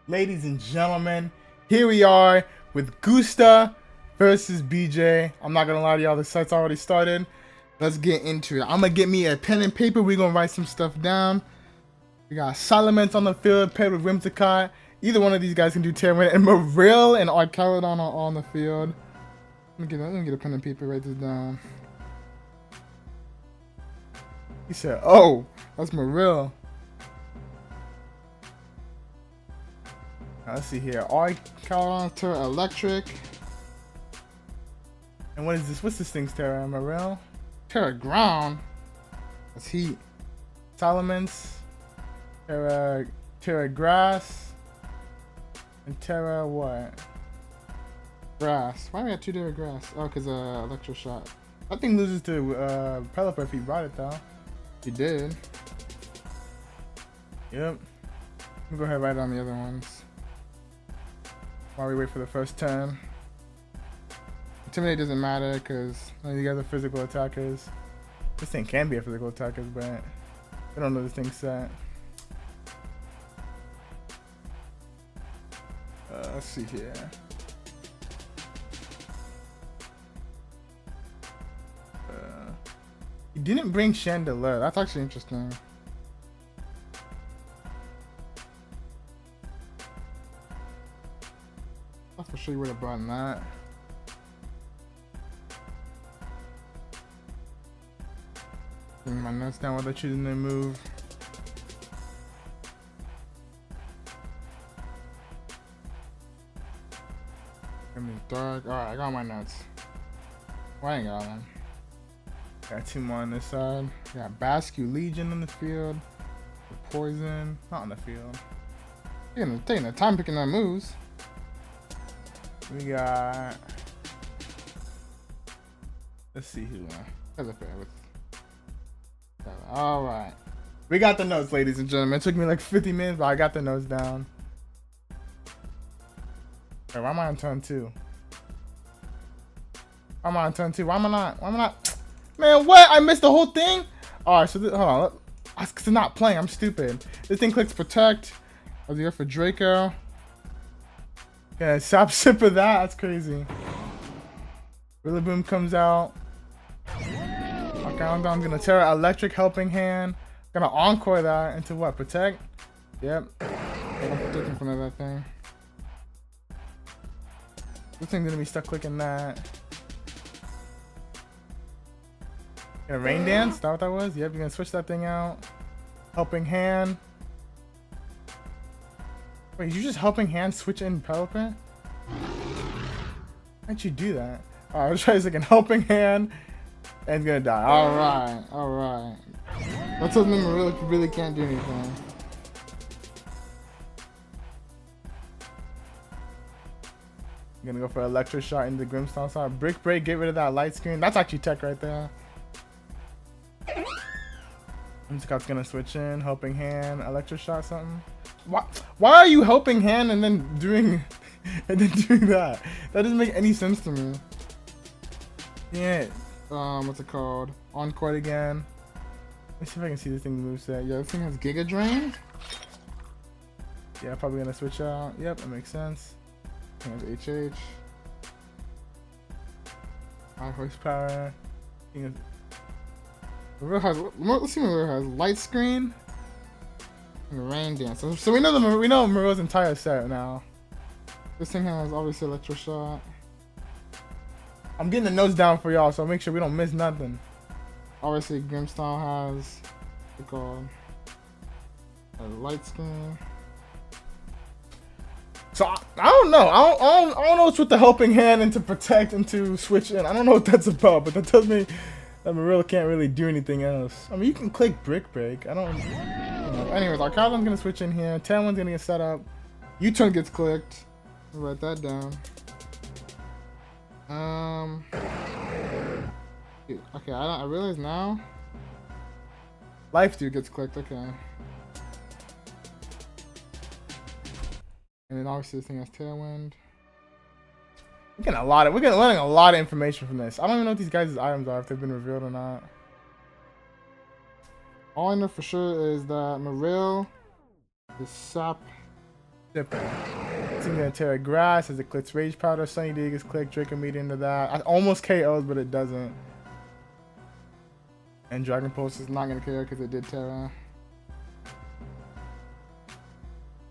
Ladies and gentlemen, here we are with Gusta versus BJ. I'm not gonna lie to y'all, the site's already started. Let's get into it. I'm gonna get me a pen and paper. We're gonna write some stuff down. We got Solomons on the field, paired with Rimsacot. Either one of these guys can do Terran. And Maril and Arcaladon are on the field. Let me get a pen and paper, write this down. He said, oh, that's Maril. Let's see here. Arcaladon, Terra Electric. And what is this? What's this thing's Terra? Maril? Terra Ground. That's Heat. Solomons. Terra Grass. And Terra what? Grass. Why do we have two Terra Grass? Oh, because Electroshot. That thing loses to Pelipper if he brought it though. He did. Yep. Let me go ahead and write on the other ones while we wait for the first turn. Intimidate doesn't matter because none of you guys are physical attackers. This thing can be a physical attacker, but I don't know this thing's set. Let's see here. He didn't bring Chandelier. That's actually interesting. I for sure you would have brought that. Bring my notes down while they're choosing their move. Give me dark. Alright, I got my notes. Well, I ain't got them. Got two more on this side. Got Basque Legion on the field. Poison. Not on the field. Taking the time picking their moves. We got. Let's see who. Alright. We got the notes, ladies and gentlemen. It took me like 50 minutes, but I got the notes down. Wait, why am I on turn 2? Why am I on turn 2? Why am I not? Man, what? I missed the whole thing? Alright, so hold on. Because it's not playing. I'm stupid. This thing clicks protect. I was here for Draco. Yeah, stop sip of that. That's crazy. Rillaboom comes out. I'm gonna Terra Electric Helping Hand. Gonna Encore that into what? Protect? Yep. I'm protecting from that thing. This thing's gonna be stuck clicking that. Gonna Rain Dance? Is that what that was? Yep, you're gonna switch that thing out. Helping Hand. Wait, you just Helping Hand switch in Pelipper? How'd you do that? Alright, let's try a second. Helping Hand. And gonna die. Alright. That tells me we really can't do anything. I'm gonna go for Electroshot into the Grimstone side. Brick Break, get rid of that light screen. That's actually tech right there. Scott's gonna switch in, Helping Hand, Electroshot something. Why are you Helping Hand and then doing that? That doesn't make any sense to me. Yeah. What's it called? Encore again. Let me see if I can see this thing moveset. Yeah, this thing has Giga Drain. Yeah, probably gonna switch out. Yep, that makes sense. It has HH. High horsepower. Let's see what Maril has. Light Screen and Rain Dance. So we know Maril's entire set now. This thing has obviously Electroshot. I'm getting the notes down for y'all, so I'll make sure we don't miss nothing. Obviously, Grimstone has what's it called? A Light Screen. So I don't know. I don't know what's with the Helping Hand and to protect and to switch in. I don't know what that's about, but that tells me that Maril can't really do anything else. I mean, you can click Brick Break. I don't know. Anyways, Arcaladon's gonna switch in here. Tailwind's gonna get set up. U-turn gets clicked. I'll write that down. Okay, I realize now. Life Steal gets clicked. Okay. And then obviously this thing has Tailwind. We're learning a lot of information from this. I don't even know what these guys' items are, if they've been revealed or not. All I know for sure is that Maril is Sap Dipper. It's gonna tear grass as it clicks Rage Powder. Sunny D gets clicked. Drake immediate into that. I almost KO'd, but it doesn't. And Dragon Pulse is not gonna KO because it did Terra.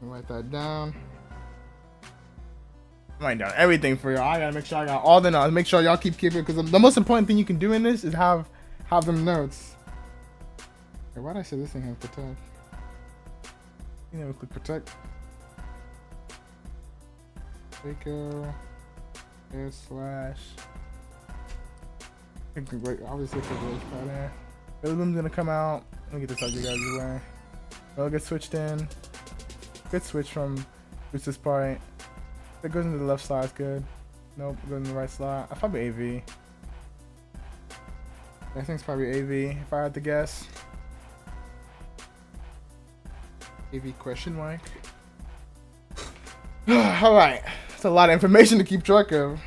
Write that down. I'm writing down everything for y'all. I gotta make sure I got all the notes. Make sure y'all keep keeping it, because the most important thing you can do in this is have them notes. Hey, why did I say this thing has protect? You never click protect. Draco. Air slash. Great. Obviously, it's a Rage Powder. Rillaboom's gonna come out. Let me get this out of you guys' way. It'll get switched in. Good switch from Gusta's part. If it goes into the left slot, it's good. Nope, it goes in the right slot. That's probably AV. I think it's probably AV, if I had to guess. AV question mark. Alright. That's a lot of information to keep track of.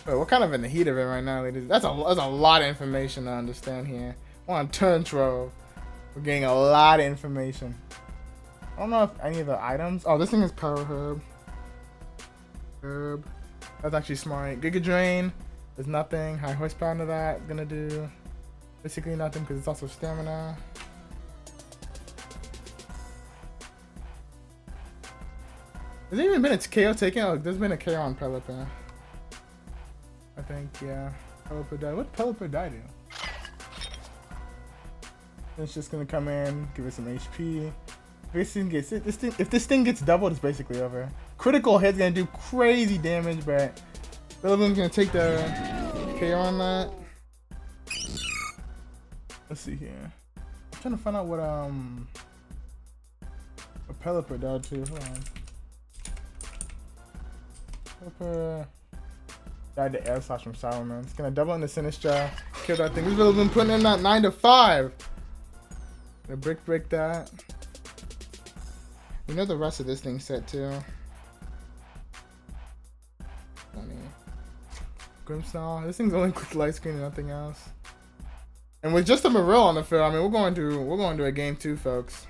Wait, we're kind of in the heat of it right now, ladies. That's a lot of information to understand here. We're on turn 12. We're getting a lot of information. I don't know if any of the items... Oh, this thing is Power Herb. That's actually smart. Giga Drain. There's nothing. High horsepower to that. Gonna do basically nothing because it's also stamina. Has there even been a KO taken? Oh, there's been a KO on Pelipper. I think, yeah. Pelipper died. What did Pelipper die to? It's just gonna come in, give it some HP. If this thing gets doubled, it's basically over. Critical hit's gonna do crazy damage, but Rillaboom's gonna take the KO on that. Let's see here. I'm trying to find out what Pelipper died to. Hold on. Pelipper died to Air Slash from Salomon. It's gonna double into Sinistra. Kill that thing. This Rillaboom putting in that 9 to 5. Gonna break that. You know the rest of this thing set too. Funny. Grimmsnarl. This thing's only quick light screen and nothing else. And with just a Marill on the field, I mean we're going to a game 2, folks.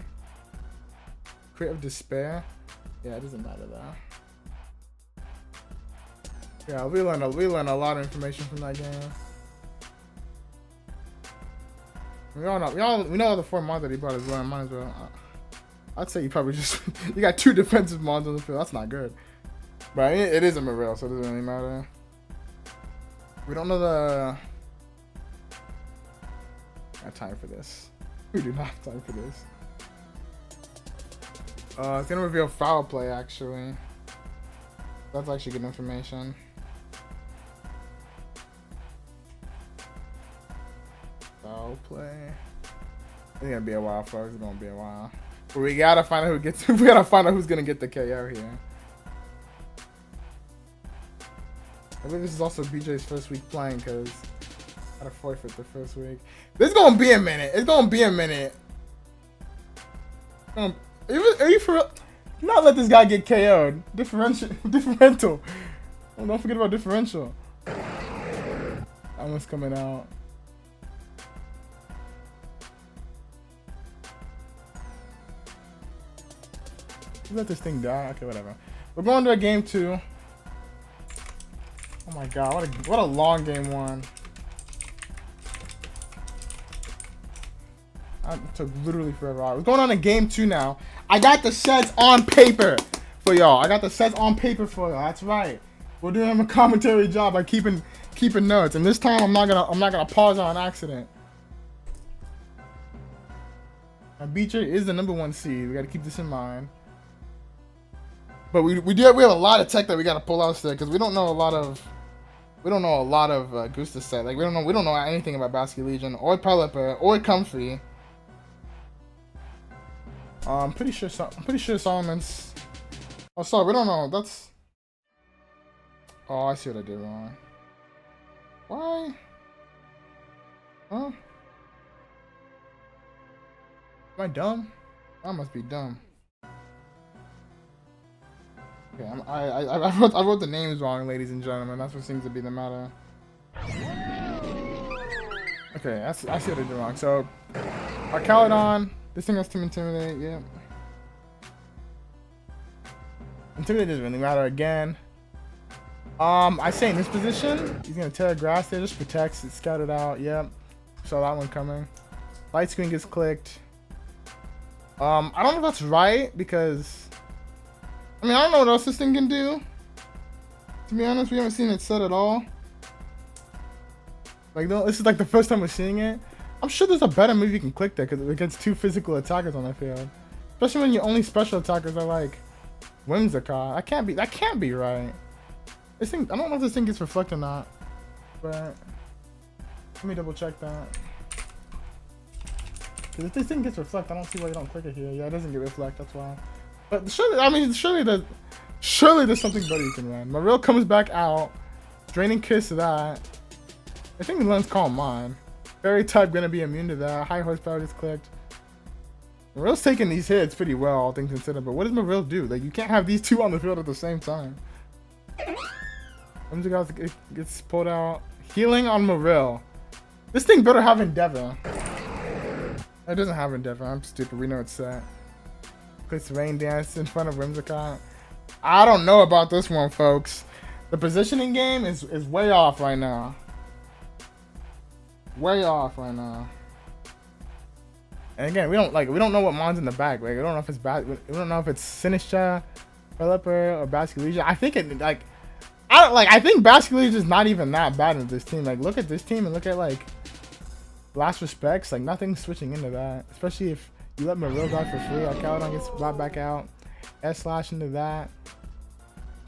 Crate of Despair. Yeah, it doesn't matter though. Yeah, we learned a lot of information from that game. We know all the 4 mods that he brought as well. Might as well. I'd say you probably just you got 2 defensive mods on the field. That's not good. But it is a Marill, so it doesn't really matter. We don't know the. I have time for this. We do not have time for this. It's gonna reveal foul play actually. That's actually good information. Foul play. It's gonna be a while, folks. It's gonna be a while. But we gotta find out who gets. We gotta find out who's gonna get the KO here. I believe this is also BJ's first week playing because I had to forfeit the first week. This is gonna be a minute. It's gonna be a minute. Are you for real? Do not let this guy get KO'd. Differential. Oh, don't forget about differential. That one's coming out. Let this thing die. Okay, whatever. We're going to a game 2. Oh my god, what a long game 1. That took literally forever. Right, we're going on a game 2 now. I got the sets on paper for y'all. That's right. We're doing a commentary job by keeping notes, and this time I'm not gonna pause on accident. Now, BJ is the #1 seed. We gotta keep this in mind. But we have a lot of tech that we gotta pull out still because we don't know a lot of Gusta set. Like we don't know anything about Basket Legion or Pelipper or Comfy. I'm pretty sure Solomon's. Oh, sorry, we don't know. That's. Oh, I see what I did wrong. Why? Huh? Am I dumb? I must be dumb. Okay, I wrote the names wrong, ladies and gentlemen. That's what seems to be the matter. Okay, I see what I did wrong. So, Arcalodon, this thing has to intimidate, yeah. Intimidate doesn't really matter again. I say in this position, he's gonna tear grass there, just protects, it's scouted out, yep. Saw that one coming. Light screen gets clicked. I don't know if that's right, because I mean, I don't know what else this thing can do. To be honest, we haven't seen it set at all. Like, no, this is like the first time we're seeing it. I'm sure there's a better move you can click there, because it gets 2 physical attackers on the field. Especially when your only special attackers are like Whimsicott. That can't be right. This thing, I don't know if this thing gets reflect or not, but let me double check that. Because if this thing gets reflect, I don't see why you don't click it here. Yeah, it doesn't get reflect, that's why. But surely, I mean, surely there's something better you can run. Marill comes back out, draining kiss to that. I think the lens Calm Mind. Fairy type gonna be immune to that. High horsepower just clicked. Marill's taking these hits pretty well, all things considered. But what does Marill do? Like, you can't have these two on the field at the same time. Whimsicott gets pulled out. Healing on Marill. This thing better have Endeavor. It doesn't have Endeavor. I'm stupid. We know it's set. Clicks Rain Dance in front of Whimsicott. I don't know about this one, folks. The positioning game is way off right now. Way off right now. And again, we don't know what Mon's in the back. Like, we don't know if it's we don't know if it's Sinistra, Pelipper, or Basculegia. I think it I think Basculegia is not even that bad in this team. Like, look at this team and look at like Last Respects. Like, nothing's switching into that. Especially if you let Marill die for free. Like, Caledon gets brought back out. S-slash into that.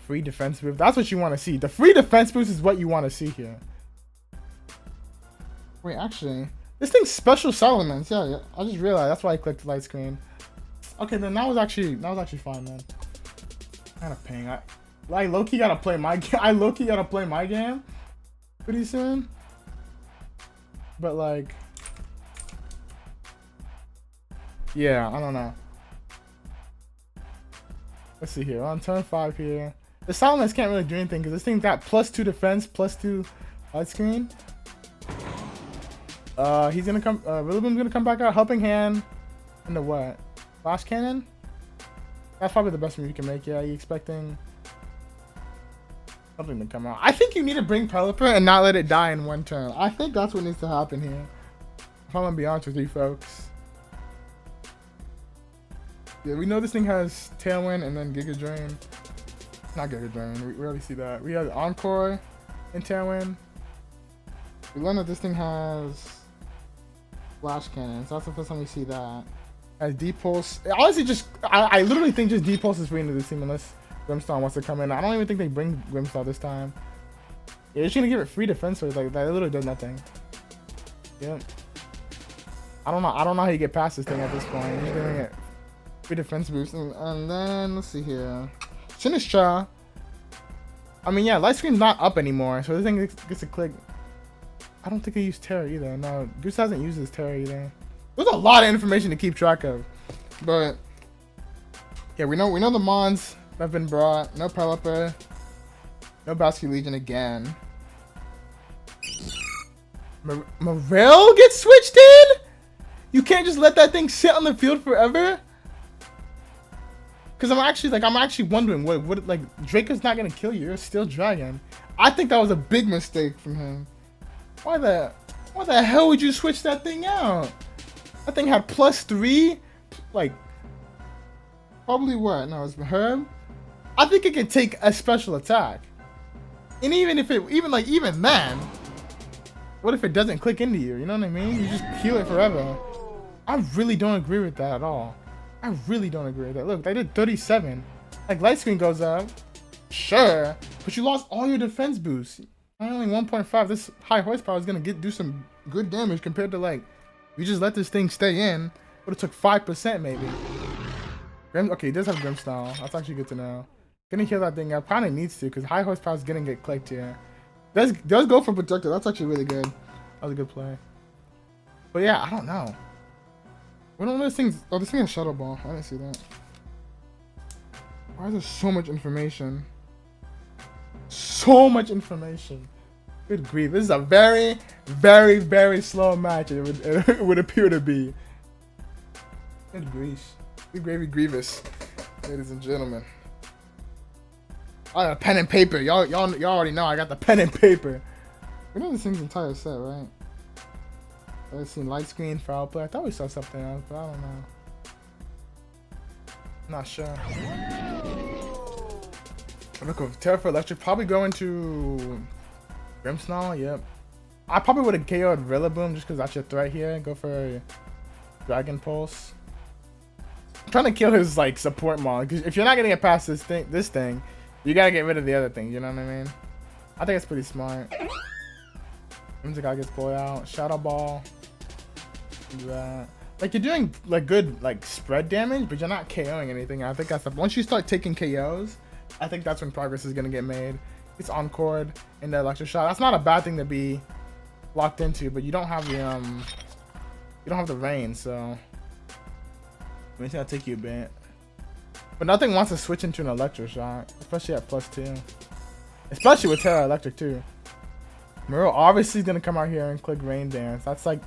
Free defense boost. That's what you want to see. The free defense boost is what you want to see here. Wait, actually, this thing's special Salamence. Yeah, I just realized that's why I clicked light screen. Okay, then that was actually fine, man. Kind of pain. I low-key gotta play my game. I low-key gotta play my game pretty soon. But like, yeah, I don't know. Let's see here. We're on turn 5 here. The Salamence can't really do anything because this thing got +2 defense, +2 light screen. He's gonna come. Rillaboom's gonna come back out, helping hand. Into what? Flash cannon? That's probably the best move you can make. Yeah, you expecting something to come out. I think you need to bring Pelipper and not let it die in one turn. I think that's what needs to happen here. If I'm gonna be honest with you folks. Yeah, we know this thing has Tailwind and then Giga Drain. Not Giga Drain. We rarely see that. We have Encore and Tailwind. We learned that this thing has Flash Cannon, so that's the first time we see that. As D-Pulse, honestly, I literally think just D-Pulse is free into this team unless Grimmstar wants to come in. I don't even think they bring Grimmstar this time. Yeah, you're just gonna give it free defense, so like that literally does nothing. Yep. I don't know how you get past this thing at this point. You're just giving it free defense boost, and then let's see here. Sinistra. I mean, yeah, light screen's not up anymore, so this thing gets a click. I don't think they use Terra either. No, Gusta hasn't used his Terra either. There's a lot of information to keep track of, but yeah, we know the Mons have been brought. No Pelipper, no Basculegion again. Marill gets switched in. You can't just let that thing sit on the field forever. Because I'm actually wondering what like Draco's not gonna kill you. You're still Dragon. I think that was a big mistake from him. Why the hell would you switch that thing out? That thing had +3, like, probably what? No, it's Herb. I think it can take a special attack. And even then, what if it doesn't click into you? You know what I mean? You just heal it forever. I really don't agree with that at all. I really don't agree with that. Look, they did 37. Like, light screen goes up. Sure. But you lost all your defense boosts. Only 1.5. This high horsepower is gonna do some good damage compared to like, you just let this thing stay in. Would have took 5% maybe. Okay, he does have Grimmstyle. That's actually good to know. Gonna heal that thing up. Probably needs to because high horsepower is gonna get clicked here. Does go for protector. That's actually really good. That was a good play. But yeah, I don't know. We don't know this thing's. Oh, this thing has Shuttle Ball. I didn't see that. Why is there so much information? So much information. Good grief. This is a very, very, very slow match. It would appear to be. Good grief. Good gravy grievous, ladies and gentlemen. I got a pen and paper. Y'all already know I got the pen and paper. We know this thing's entire set, right? I've seen light screen, foul play. I thought we saw something else, but I don't know. Not sure. Look, Terra for Electric, probably going to Grimmsnarl, yep. I probably would have KO'd Rillaboom just because that's your threat here. Go for Dragon Pulse. I'm trying to kill his like support mod, because if you're not gonna get past this thing, you gotta get rid of the other thing, you know what I mean? I think it's pretty smart. Whimsicott gets pulled out. Shadow Ball. Do that. Like, you're doing like good like spread damage, but you're not KOing anything. I think that's the, once you start taking KOs, I think that's when progress is gonna get made. It's Encore in the Electric Shot. That's not a bad thing to be locked into, but you don't have the rain, so it's gonna take you a bit. But nothing wants to switch into an Electric Shot, especially at +2. Especially with Terra Electric too. Muro obviously is gonna come out here and click Rain Dance. That's like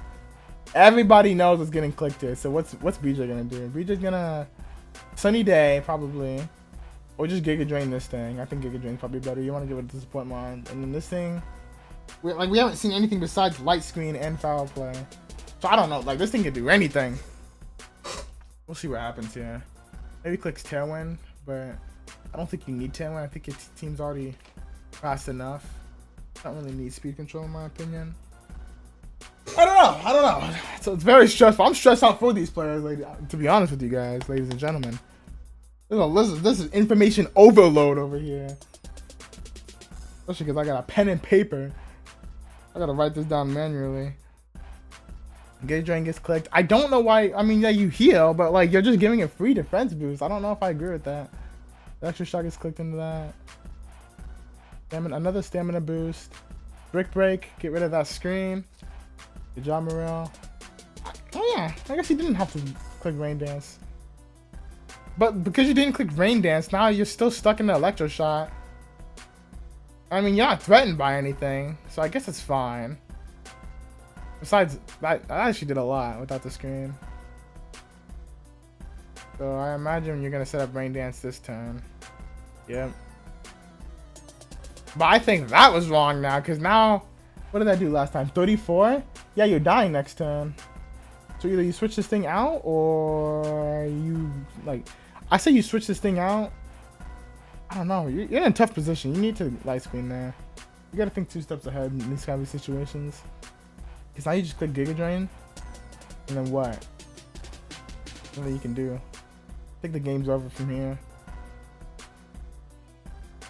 everybody knows what's getting clicked here. So what's BJ gonna do? BJ's gonna Sunny Day probably, or just Giga Drain this thing. I think Giga Drain's probably better. You want to give it a disappoint mind, and then this thing, we haven't seen anything besides light screen and foul play. So I don't know. Like, this thing can do anything. We'll see what happens here. Maybe clicks Tailwind, but I don't think you need Tailwind. I think your team's already fast enough. I don't really need speed control in my opinion. I don't know. So it's very stressful. I'm stressed out for these players, to be honest with you guys, ladies and gentlemen. This is information overload over here. Especially because I got a pen and paper. I gotta write this down manually. Gauge Drain gets clicked. I don't know why. I mean, yeah, you heal, but like you're just giving it free defense boost. I don't know if I agree with that. The extra shot gets clicked into that. Another stamina boost. Brick Break. Get rid of that screen. Good job, Morel. Oh yeah, I guess you didn't have to click Rain Dance. But because you didn't click Rain Dance, now you're still stuck in the Electro Shot. I mean, you're not threatened by anything, so I guess it's fine. Besides, I actually did a lot without the screen. So I imagine you're gonna set up Rain Dance this turn. Yep. But I think that was wrong now, because now, what did I do last time? 34? Yeah, you're dying next turn. So either you switch this thing out, or you, like, I say you switch this thing out. I don't know. You're in a tough position. You need to light screen there. You gotta think 2 steps ahead in these kind of situations. Because now you just click Giga Drain, and then what? Nothing you can do. I think the game's over from here.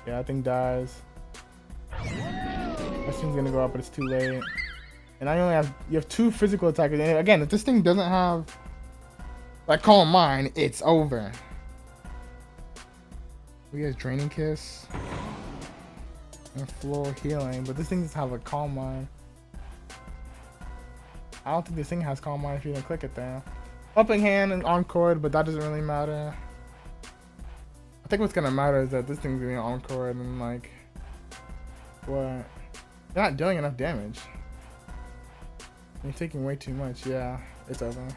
Yeah, I think dies. That thing's gonna go up, but it's too late. And you have 2 physical attackers. And again, if this thing doesn't have like Calm Mind, it's over. We have Draining Kiss and Floor Healing, but this thing doesn't have a Calm Mind. I don't think this thing has Calm Mind if you didn't click it there. Helping Hand and Encore, but that doesn't really matter. I think what's gonna matter is that this thing's gonna be Encore and like what? You're not doing enough damage. You're taking way too much. Yeah, it's over.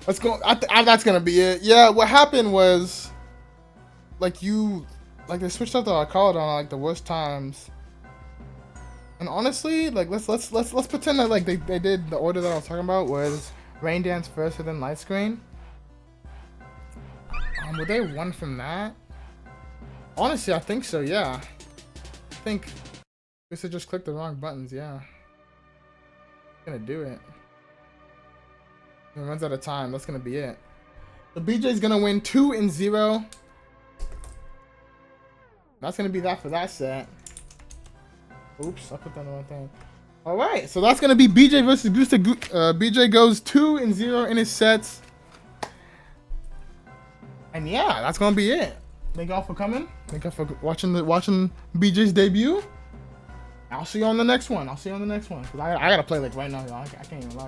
Let's go. That's gonna be it. Yeah, what happened was, like they switched out the Alcalde on like the worst times. And honestly, like let's pretend that like they did the order that I was talking about was Rain Dance first and then Light Screen. Would they have won from that? Honestly, I think so. Yeah, I think Gusta just clicked the wrong buttons. Yeah. Gonna do it. It runs out of time. That's gonna be it. The BJ's gonna win 2-0. That's gonna be that for that set. Oops, I put that on the wrong thing. All right, so that's gonna be BJ versus Gusta. BJ goes 2-0 in his sets. And yeah, that's gonna be it. Thank y'all for coming. Thank y'all for watching BJ's debut. I'll see you on the next one. Because I gotta play like right now. I can't even lie.